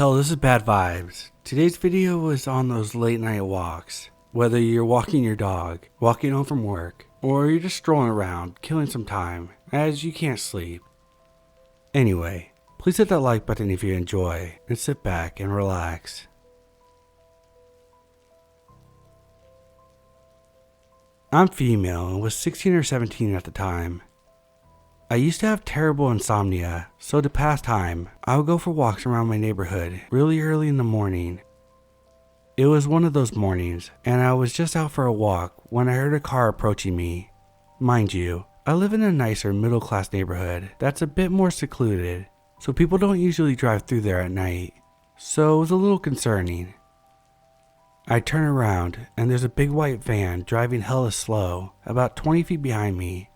Hell, this is Bad Vibes. Today's video is on those late night walks. Whether you're walking your dog, walking home from work, or you're just strolling around, killing some time, as you can't sleep. Anyway, please hit that like button if you enjoy, and sit back and relax. I'm female and was 16 or 17 at the time. I used to have terrible insomnia, so to pass time, I would go for walks around my neighborhood really early in the morning. It was one of those mornings, and I was just out for a walk when I heard a car approaching me. Mind you, I live in a nicer middle-class neighborhood that's a bit more secluded, so people don't usually drive through there at night, so it was a little concerning. I turn around, and there's a big white van driving hella slow, about 20 feet behind me.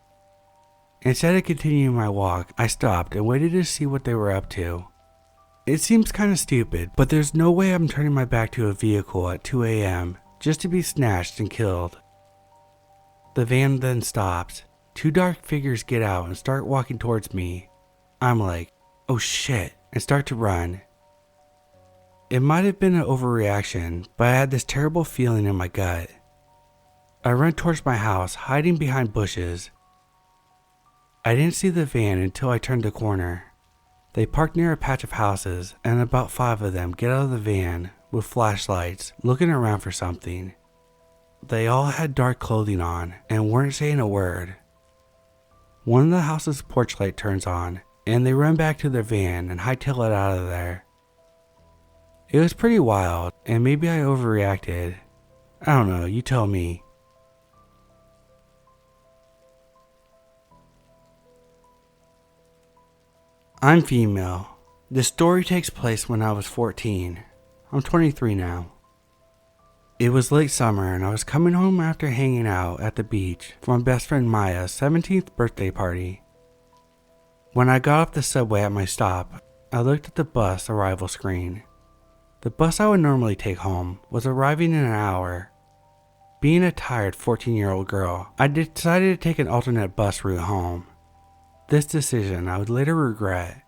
Instead of continuing my walk, I stopped and waited to see what they were up to. It seems kinda stupid, but there's no way I'm turning my back to a vehicle at 2 a.m. just to be snatched and killed. The van then stops. Two dark figures get out and start walking towards me. I'm like, oh shit, and start to run. It might have been an overreaction, but I had this terrible feeling in my gut. I run towards my house, hiding behind bushes. I didn't see the van until I turned the corner. They parked near a patch of houses, and about 5 of them get out of the van with flashlights, looking around for something. They all had dark clothing on and weren't saying a word. One of the house's porch light turns on, and they run back to their van and hightail it out of there. It was pretty wild, and maybe I overreacted. I don't know, you tell me. I'm female. This story takes place when I was 14. I'm 23 now. It was late summer and I was coming home after hanging out at the beach for my best friend Maya's 17th birthday party. When I got off the subway at my stop, I looked at the bus arrival screen. The bus I would normally take home was arriving in an hour. Being a tired 14-year-old girl, I decided to take an alternate bus route home. This decision I would later regret.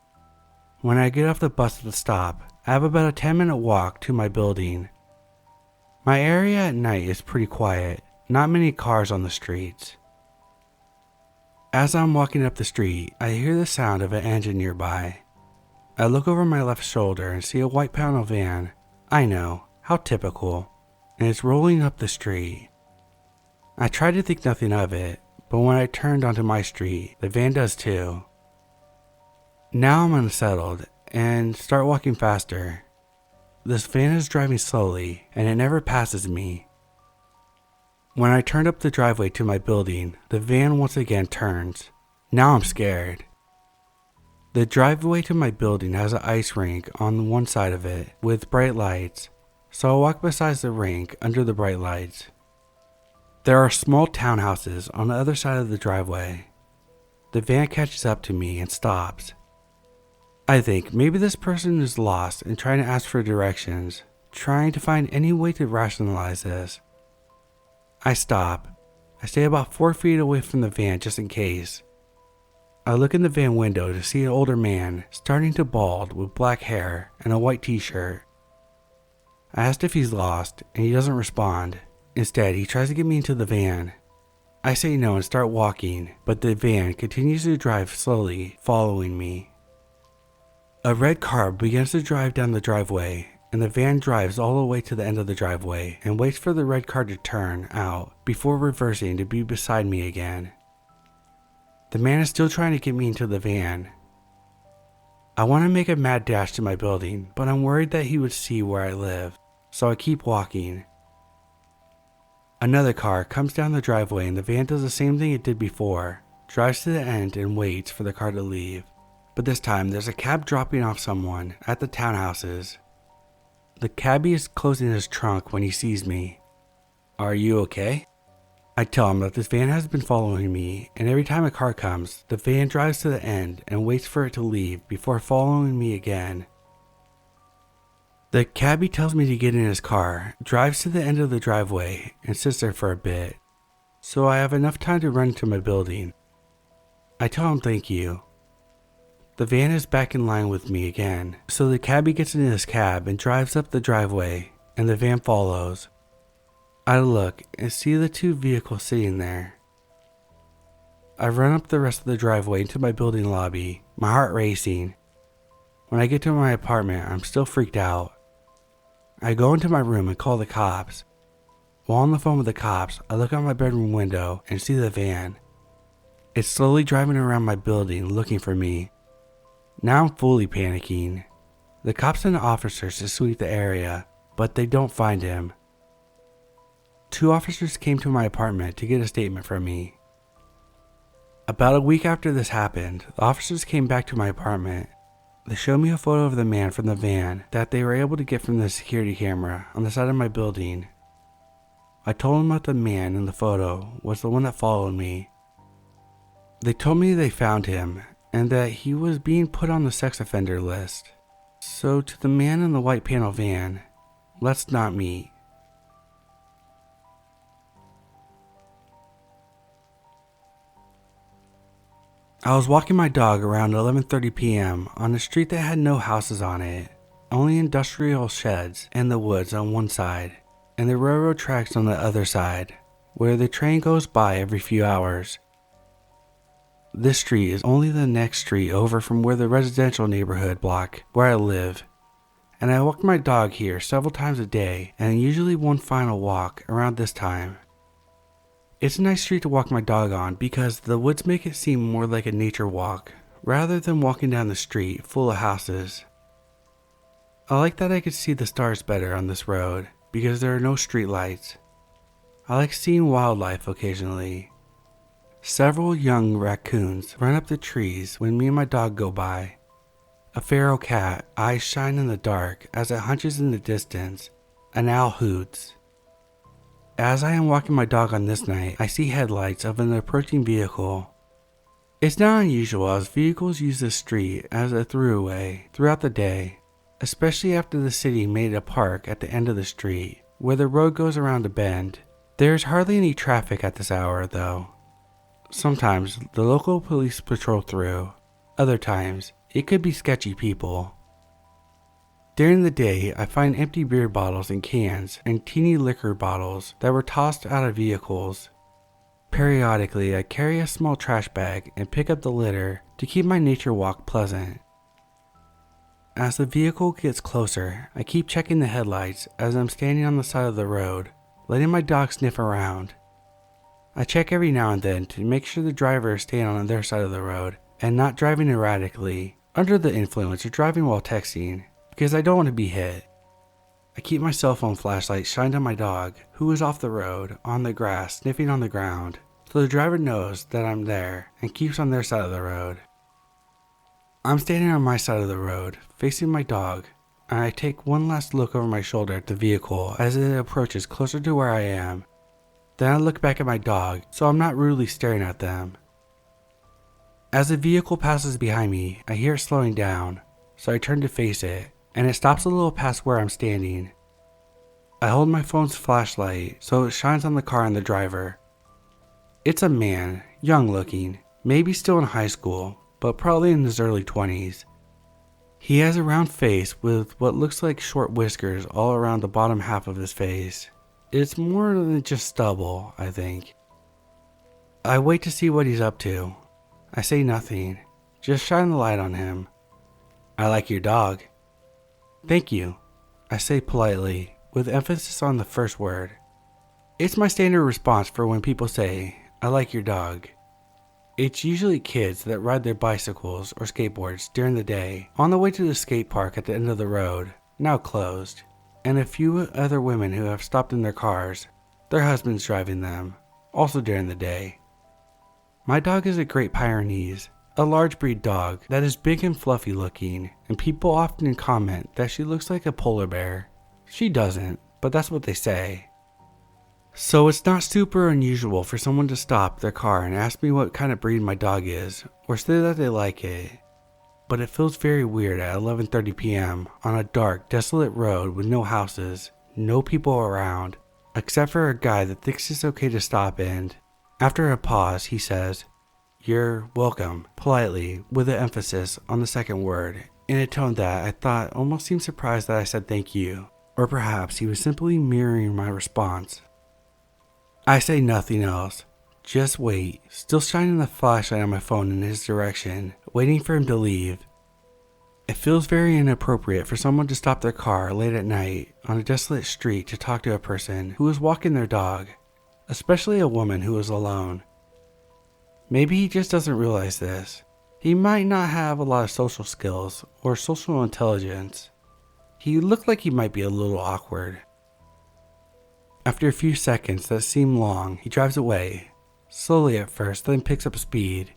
When I get off the bus at the stop, I have about a 10-minute walk to my building. My area at night is pretty quiet, not many cars on the streets. As I'm walking up the street, I hear the sound of an engine nearby. I look over my left shoulder and see a white panel van. I know, how typical, and it's rolling up the street. I try to think nothing of it, but when I turned onto my street, the van does too. Now I'm unsettled and start walking faster. This van is driving slowly and it never passes me. When I turned up the driveway to my building, the van once again turns. Now I'm scared. The driveway to my building has an ice rink on one side of it with bright lights, so I walk beside the rink under the bright lights. There are small townhouses on the other side of the driveway. The van catches up to me and stops. I think maybe this person is lost and trying to ask for directions, trying to find any way to rationalize this. I stop. I stay about 4 feet away from the van just in case. I look in the van window to see an older man starting to bald with black hair and a white t-shirt. I asked if he's lost and he doesn't respond. Instead, he tries to get me into the van. I say no and start walking, but the van continues to drive slowly, following me. A red car begins to drive down the driveway, and the van drives all the way to the end of the driveway and waits for the red car to turn out before reversing to be beside me again. The man is still trying to get me into the van. I want to make a mad dash to my building, but I'm worried that he would see where I live, so I keep walking. Another car comes down the driveway and the van does the same thing it did before, drives to the end and waits for the car to leave. But this time there's a cab dropping off someone at the townhouses. The cabbie is closing his trunk when he sees me. Are you okay? I tell him that this van has been following me, and every time a car comes, the van drives to the end and waits for it to leave before following me again. The cabbie tells me to get in his car, drives to the end of the driveway, and sits there for a bit, so I have enough time to run to my building. I tell him thank you. The van is back in line with me again, so the cabbie gets into his cab and drives up the driveway, and the van follows. I look and see the two vehicles sitting there. I run up the rest of the driveway into my building lobby, my heart racing. When I get to my apartment, I'm still freaked out. I go into my room and call the cops. While on the phone with the cops, I look out my bedroom window and see the van. It's slowly driving around my building looking for me. Now I'm fully panicking. The cops send officers to sweep the area, but they don't find him. 2 officers came to my apartment to get a statement from me. About a week after this happened, the officers came back to my apartment. They showed me a photo of the man from the van that they were able to get from the security camera on the side of my building. I told them that the man in the photo was the one that followed me. They told me they found him and that he was being put on the sex offender list. So to the man in the white panel van, let's not meet. I was walking my dog around 11:30 p.m. on a street that had no houses on it, only industrial sheds and the woods on one side, and the railroad tracks on the other side, where the train goes by every few hours. This street is only the next street over from where the residential neighborhood block where I live, and I walk my dog here several times a day and usually one final walk around this time. It's a nice street to walk my dog on because the woods make it seem more like a nature walk rather than walking down the street full of houses. I like that I could see the stars better on this road because there are no street lights. I like seeing wildlife occasionally. Several young raccoons run up the trees when me and my dog go by. A feral cat, eyes shine in the dark as it hunches in the distance. An owl hoots. As I am walking my dog on this night, I see headlights of an approaching vehicle. It's not unusual as vehicles use this street as a throughway throughout the day, especially after the city made a park at the end of the street where the road goes around a bend. There is hardly any traffic at this hour though. Sometimes the local police patrol through, other times it could be sketchy people. During the day, I find empty beer bottles and cans and teeny liquor bottles that were tossed out of vehicles. Periodically, I carry a small trash bag and pick up the litter to keep my nature walk pleasant. As the vehicle gets closer, I keep checking the headlights as I'm standing on the side of the road, letting my dog sniff around. I check every now and then to make sure the driver is staying on their side of the road and not driving erratically, under the influence or driving while texting, because I don't want to be hit. I keep my cell phone flashlight shined on my dog, who is off the road, on the grass, sniffing on the ground, so the driver knows that I'm there and keeps on their side of the road. I'm standing on my side of the road, facing my dog, and I take one last look over my shoulder at the vehicle as it approaches closer to where I am. Then I look back at my dog, so I'm not rudely staring at them. As the vehicle passes behind me, I hear it slowing down, so I turn to face it, and it stops a little past where I'm standing. I hold my phone's flashlight so it shines on the car and the driver. It's a man, young looking, maybe still in high school, but probably in his early 20s. He has a round face with what looks like short whiskers all around the bottom half of his face. It's more than just stubble, I think. I wait to see what he's up to. I say nothing, just shine the light on him. I like your dog. Thank you, I say politely, with emphasis on the first word. It's my standard response for when people say, I like your dog. It's usually kids that ride their bicycles or skateboards during the day on the way to the skate park at the end of the road, now closed, and a few other women who have stopped in their cars, their husbands driving them, also during the day. My dog is a Great Pyrenees, a large breed dog that is big and fluffy looking, and people often comment that she looks like a polar bear. She doesn't, but that's what they say. So it's not super unusual for someone to stop their car and ask me what kind of breed my dog is, or say that they like it. But it feels very weird at 11:30 p.m. on a dark, desolate road with no houses, no people around, except for a guy that thinks it's okay to stop and, after a pause, he says, "You're welcome," politely, with an emphasis on the second word, in a tone that I thought almost seemed surprised that I said thank you, or perhaps he was simply mirroring my response. I say nothing else, just wait, still shining the flashlight on my phone in his direction, waiting for him to leave. It feels very inappropriate for someone to stop their car late at night on a desolate street to talk to a person who is walking their dog, especially a woman who is alone. Maybe he just doesn't realize this. He might not have a lot of social skills or social intelligence. He looked like he might be a little awkward. After a few seconds that seem long, he drives away, slowly at first, then picks up speed.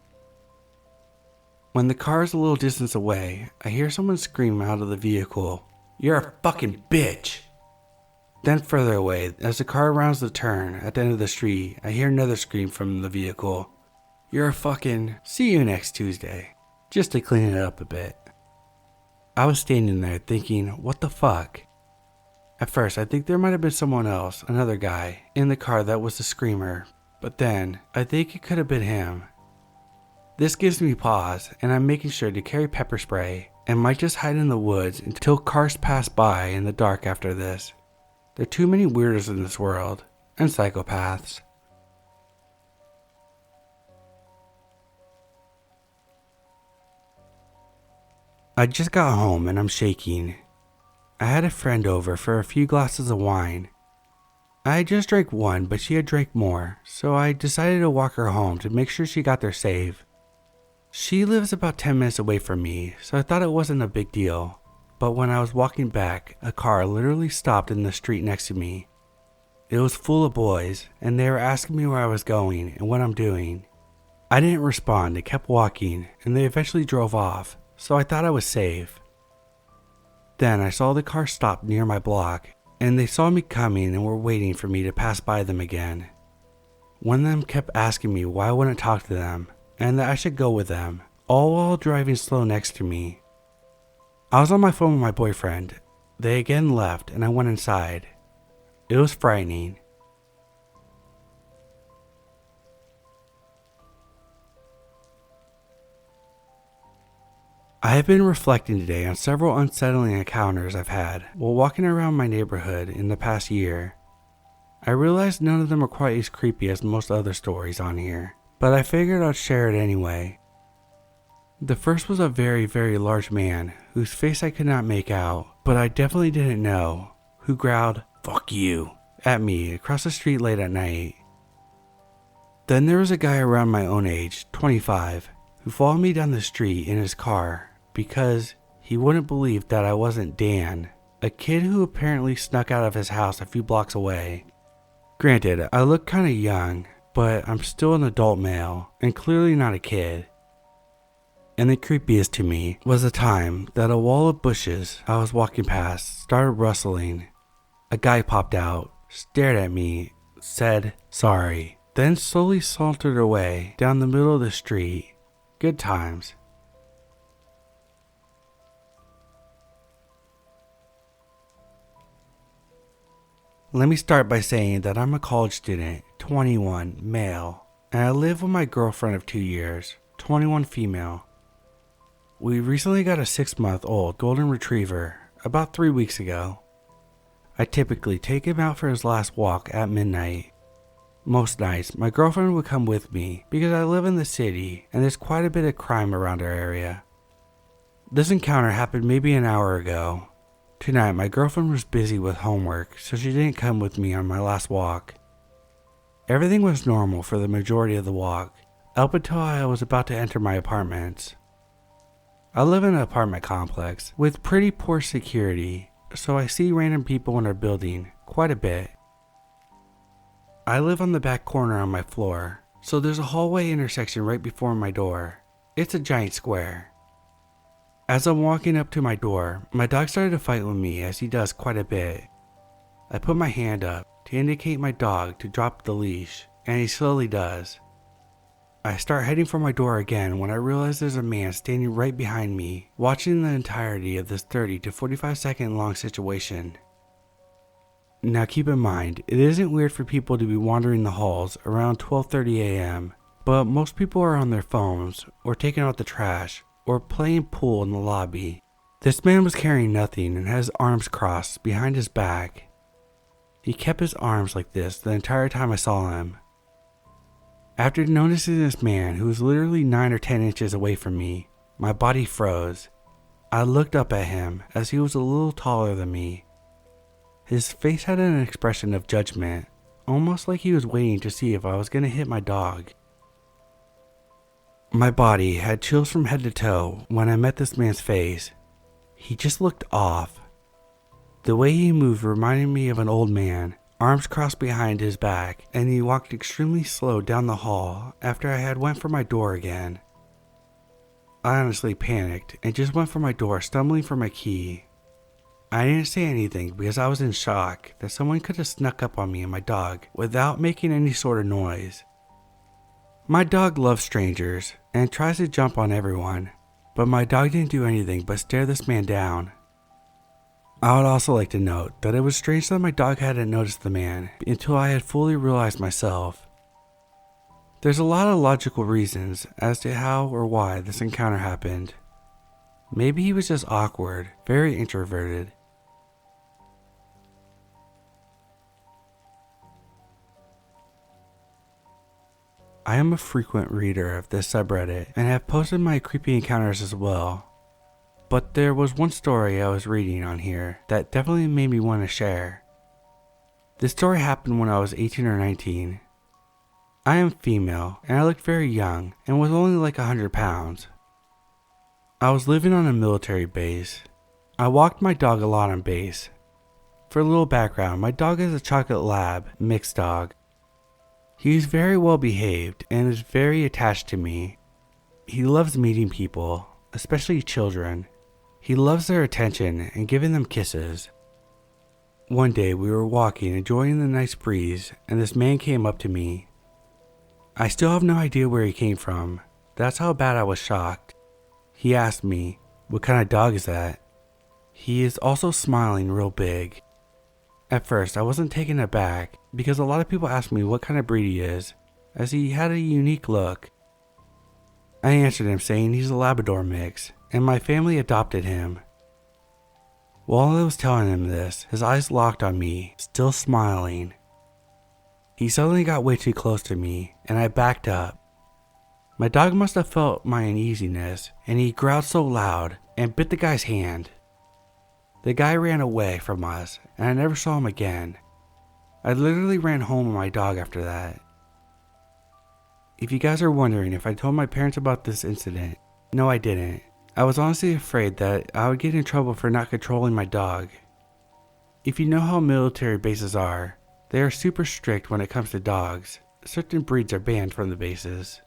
When the car is a little distance away, I hear someone scream out of the vehicle, "You're a fucking bitch!" Then further away, as the car rounds the turn at the end of the street, I hear another scream from the vehicle, "You're a fucking... see you next Tuesday," just to clean it up a bit. I was standing there thinking, what the fuck? At first, I think there might have been someone else, another guy, in the car that was the screamer, but then, I think it could have been him. This gives me pause, and I'm making sure to carry pepper spray, and might just hide in the woods until cars pass by in the dark after this. There are too many weirdos in this world, and psychopaths. I just got home and I'm shaking. I had a friend over for a few glasses of wine. I had just drank one, but she had drank more, so I decided to walk her home to make sure she got there safe. She lives about 10 minutes away from me, so I thought it wasn't a big deal. But when I was walking back, a car literally stopped in the street next to me. It was full of boys, and they were asking me where I was going and what I'm doing. I didn't respond and kept walking, and they eventually drove off, so I thought I was safe. Then I saw the car stop near my block, and they saw me coming and were waiting for me to pass by them again. One of them kept asking me why I wouldn't talk to them, and that I should go with them, all while driving slow next to me. I was on my phone with my boyfriend. They again left and I went inside. It was frightening. I have been reflecting today on several unsettling encounters I've had while walking around my neighborhood in the past year. I realized none of them are quite as creepy as most other stories on here, but I figured I'd share it anyway. The first was a very, very large man whose face I could not make out, but I definitely didn't know, who growled, "Fuck you," at me across the street late at night. Then there was a guy around my own age, 25, who followed me down the street in his car because he wouldn't believe that I wasn't Dan, a kid who apparently snuck out of his house a few blocks away. Granted, I look kinda young, but I'm still an adult male, and clearly not a kid. And the creepiest to me was the time that a wall of bushes I was walking past started rustling. A guy popped out, stared at me, said sorry, then slowly sauntered away down the middle of the street. Good times. Let me start by saying that I'm a college student, 21, male, and I live with my girlfriend of 2 years, 21, female. We recently got a 6-month-old golden retriever about 3 weeks ago. I typically take him out for his last walk at midnight. Most nights, my girlfriend would come with me because I live in the city and there's quite a bit of crime around our area. This encounter happened maybe an hour ago. Tonight, my girlfriend was busy with homework, so she didn't come with me on my last walk. Everything was normal for the majority of the walk, up until I was about to enter my apartments. I live in an apartment complex with pretty poor security, so I see random people in our building quite a bit. I live on the back corner on my floor, so there's a hallway intersection right before my door. It's a giant square. As I'm walking up to my door, my dog started to fight with me as he does quite a bit. I put my hand up to indicate my dog to drop the leash, and he slowly does. I start heading for my door again when I realize there's a man standing right behind me, watching the entirety of this 30 to 45 second long situation. Now keep in mind, it isn't weird for people to be wandering the halls around 12:30 a.m., but most people are on their phones or taking out the trash or playing pool in the lobby. This man was carrying nothing and had his arms crossed behind his back. He kept his arms like this the entire time I saw him. After noticing this man who was literally 9 or 10 inches away from me, my body froze. I looked up at him as he was a little taller than me. His face had an expression of judgment, almost like he was waiting to see if I was going to hit my dog. My body had chills from head to toe when I met this man's face. He just looked off. The way he moved reminded me of an old man, arms crossed behind his back, and he walked extremely slow down the hall after I had went for my door again. I honestly panicked and just went for my door, stumbling for my key. I didn't say anything because I was in shock that someone could have snuck up on me and my dog without making any sort of noise. My dog loves strangers and tries to jump on everyone, but my dog didn't do anything but stare this man down. I would also like to note that it was strange that my dog hadn't noticed the man until I had fully realized myself. There's a lot of logical reasons as to how or why this encounter happened. Maybe he was just awkward, very introverted. I am a frequent reader of this subreddit and have posted my creepy encounters as well. But there was one story I was reading on here that definitely made me want to share. This story happened when I was 18 or 19. I am female and I looked very young and was only like 100 pounds. I was living on a military base. I walked my dog a lot on base. For a little background, my dog is a chocolate lab mixed dog. He is very well behaved and is very attached to me. He loves meeting people, especially children. He loves their attention and giving them kisses. One day we were walking, enjoying the nice breeze, and this man came up to me. I still have no idea where he came from. That's how bad I was shocked. He asked me, "What kind of dog is that?" He is also smiling real big. At first I wasn't taken aback because a lot of people ask me what kind of breed he is, as he had a unique look. I answered him saying he's a Labrador mix, and my family adopted him. While I was telling him this, his eyes locked on me, still smiling. He suddenly got way too close to me, and I backed up. My dog must have felt my uneasiness, and he growled so loud and bit the guy's hand. The guy ran away from us, and I never saw him again. I literally ran home with my dog after that. If you guys are wondering if I told my parents about this incident, no, I didn't. I was honestly afraid that I would get in trouble for not controlling my dog. If you know how military bases are, they are super strict when it comes to dogs. Certain breeds are banned from the bases.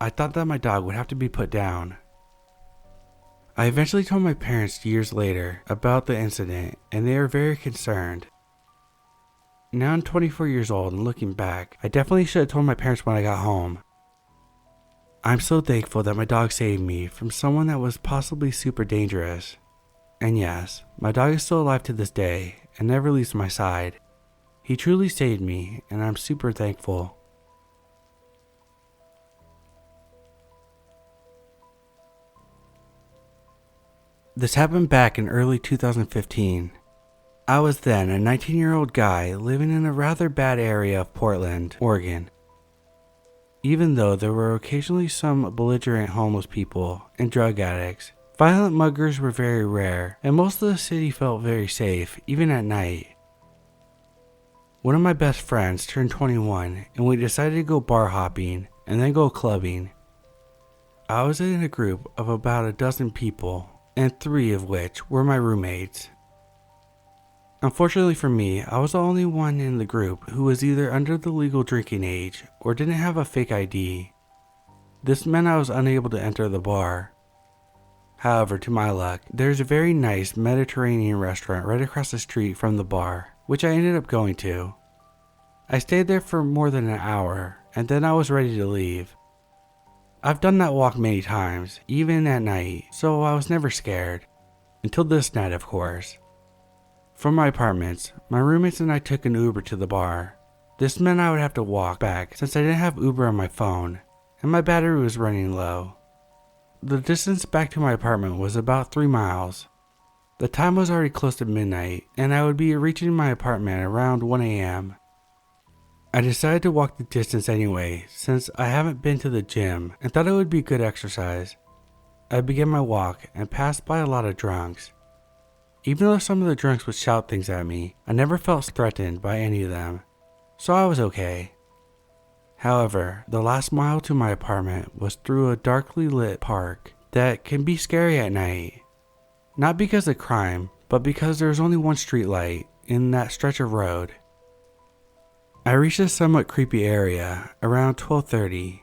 I thought that my dog would have to be put down. I eventually told my parents years later about the incident, and they were very concerned. Now I'm 24 years old, and looking back, I definitely should have told my parents when I got home. I'm so thankful that my dog saved me from someone that was possibly super dangerous. And yes, my dog is still alive to this day and never leaves my side. He truly saved me, and I'm super thankful. This happened back in early 2015. I was then a 19-year-old guy living in a rather bad area of Portland, Oregon. Even though there were occasionally some belligerent homeless people and drug addicts, violent muggers were very rare, and most of the city felt very safe, even at night. One of my best friends turned 21, and we decided to go bar hopping and then go clubbing. I was in a group of about a dozen people, and 3 of which were my roommates. Unfortunately for me, I was the only one in the group who was either under the legal drinking age or didn't have a fake ID. This meant I was unable to enter the bar. However, to my luck, there's a very nice Mediterranean restaurant right across the street from the bar, which I ended up going to. I stayed there for more than an hour, and then I was ready to leave. I've done that walk many times, even at night, so I was never scared. Until this night, of course. From my apartments, my roommates and I took an Uber to the bar. This meant I would have to walk back since I didn't have Uber on my phone. and my battery was running low. The distance back to my apartment was about 3 miles. The time was already close to midnight, and I would be reaching my apartment around 1 a.m. I decided to walk the distance anyway, since I haven't been to the gym and thought it would be good exercise. I began my walk and passed by a lot of drunks. Even though some of the drunks would shout things at me, I never felt threatened by any of them, so I was okay. However, the last mile to my apartment was through a darkly lit park that can be scary at night. Not because of crime, but because there was only one street light in that stretch of road. I reached a somewhat creepy area around 12:30.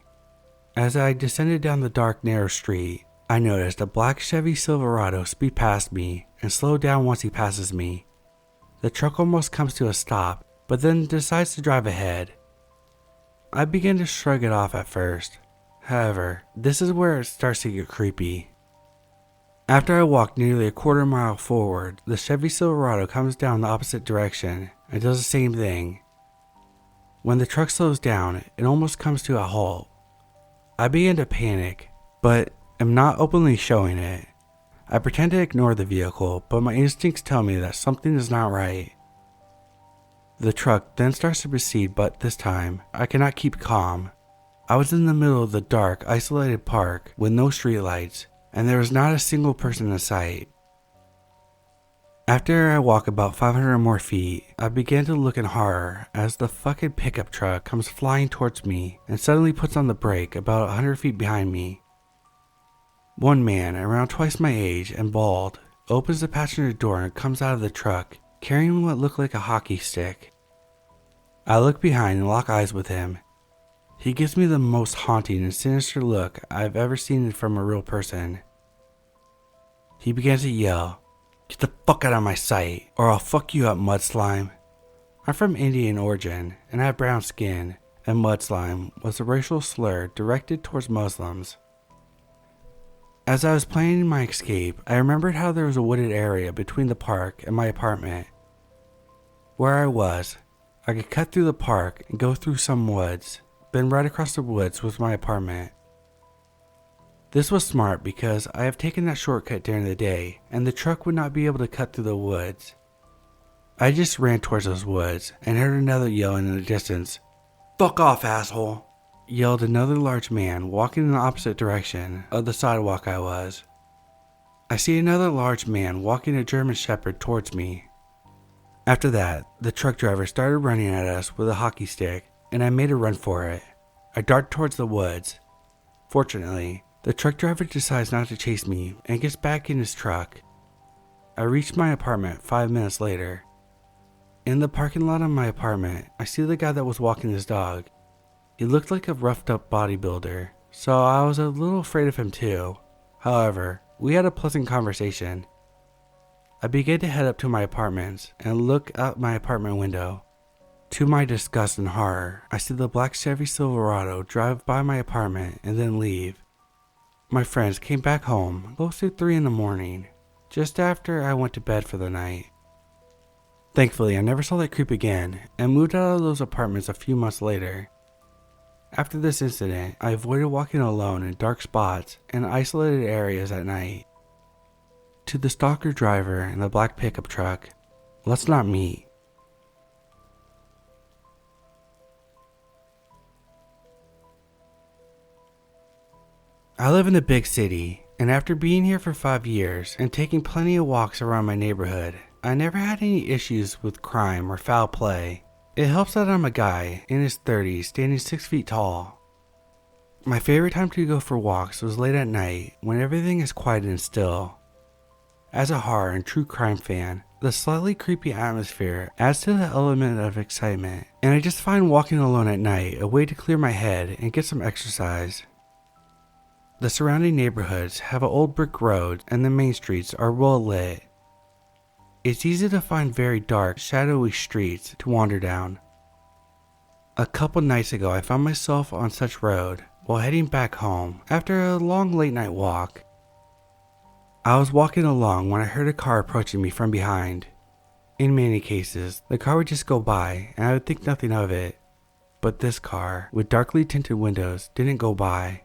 As I descended down the dark, narrow street, I noticed a black Chevy Silverado speed past me and slow down once he passes me. The truck almost comes to a stop, but then decides to drive ahead. I began to shrug it off at first. However, this is where it starts to get creepy. After I walked nearly a quarter mile forward, the Chevy Silverado comes down the opposite direction and does the same thing. When the truck slows down, it almost comes to a halt. I begin to panic, but am not openly showing it. I pretend to ignore the vehicle, but my instincts tell me that something is not right. The truck then starts to proceed, but this time, I cannot keep calm. I was in the middle of the dark, isolated park with no streetlights, and there was not a single person in sight. After I walk about 500 more feet, I began to look in horror as the fucking pickup truck comes flying towards me and suddenly puts on the brake about 100 feet behind me. One man, around twice my age and bald, opens the passenger door and comes out of the truck, carrying what looked like a hockey stick. I look behind and lock eyes with him. He gives me the most haunting and sinister look I've ever seen from a real person. He begins to yell, "Get the fuck out of my sight, or I'll fuck you up, mud slime." I'm from Indian origin, and I have brown skin, and mud slime was a racial slur directed towards Muslims. As I was planning my escape, I remembered how there was a wooded area between the park and my apartment. Where I was, I could cut through the park and go through some woods, then right across the woods was my apartment. This was smart because I have taken that shortcut during the day, and the truck would not be able to cut through the woods. I just ran towards those woods and heard another yelling in the distance. "Fuck off, asshole!" yelled another large man walking in the opposite direction of the sidewalk I was. I see another large man walking a German Shepherd towards me. After that, the truck driver started running at us with a hockey stick, and I made a run for it. I dart towards the woods. Fortunately, the truck driver decides not to chase me and gets back in his truck. I reached my apartment 5 minutes later. In the parking lot of my apartment, I see the guy that was walking his dog. He looked like a roughed up bodybuilder, so I was a little afraid of him too. However, we had a pleasant conversation. I began to head up to my apartments and look out my apartment window. To my disgust and horror, I see the black Chevy Silverado drive by my apartment and then leave. My friends came back home close to 3 in the morning, just after I went to bed for the night. Thankfully, I never saw that creep again and moved out of those apartments a few months later. After this incident, I avoided walking alone in dark spots and isolated areas at night. To the stalker driver in the black pickup truck, let's not meet. I live in a big city, and after being here for 5 years and taking plenty of walks around my neighborhood, I never had any issues with crime or foul play. It helps that I'm a guy in his 30s standing 6 feet tall. My favorite time to go for walks was late at night when everything is quiet and still. As a horror and true crime fan, the slightly creepy atmosphere adds to the element of excitement, and I just find walking alone at night a way to clear my head and get some exercise. The surrounding neighborhoods have an old brick road and the main streets are well lit. It's easy to find very dark, shadowy streets to wander down. A couple nights ago, I found myself on such road while heading back home after a long late night walk. I was walking along when I heard a car approaching me from behind. In many cases, the car would just go by and I would think nothing of it. but this car, with darkly tinted windows, didn't go by.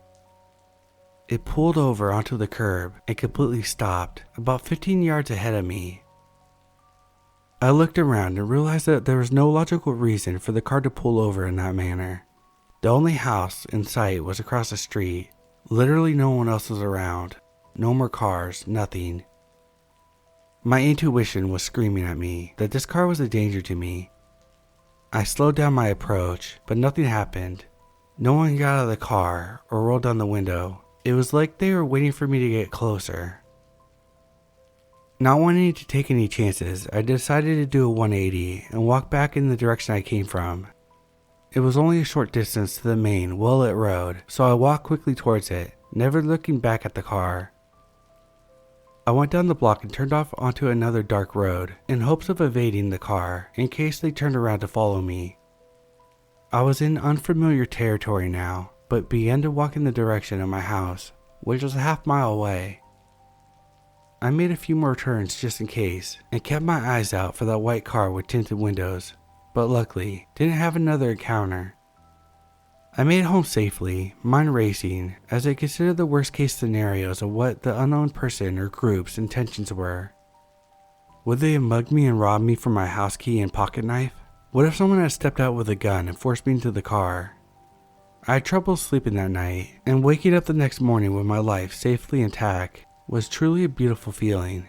It pulled over onto the curb and completely stopped about 15 yards ahead of me. I looked around and realized that there was no logical reason for the car to pull over in that manner. The only house in sight was across the street. Literally no one else was around. No more cars, nothing. My intuition was screaming at me that this car was a danger to me. I slowed down my approach, but nothing happened. No one got out of the car or rolled down the window. It was like they were waiting for me to get closer. Not wanting to take any chances, I decided to do a 180 and walk back in the direction I came from. It was only a short distance to the main, well-lit road, so I walked quickly towards it, never looking back at the car. I went down the block and turned off onto another dark road in hopes of evading the car in case they turned around to follow me. I was in unfamiliar territory now, but began to walk in the direction of my house, which was a half-mile away. I made a few more turns just in case and kept my eyes out for that white car with tinted windows, but luckily didn't have another encounter. I made it home safely, mind racing, as I considered the worst case scenarios of what the unknown person or group's intentions were. Would they have mugged me and robbed me for my house key and pocket knife? What if someone had stepped out with a gun and forced me into the car? I had trouble sleeping that night, and waking up the next morning with my life safely intact was truly a beautiful feeling.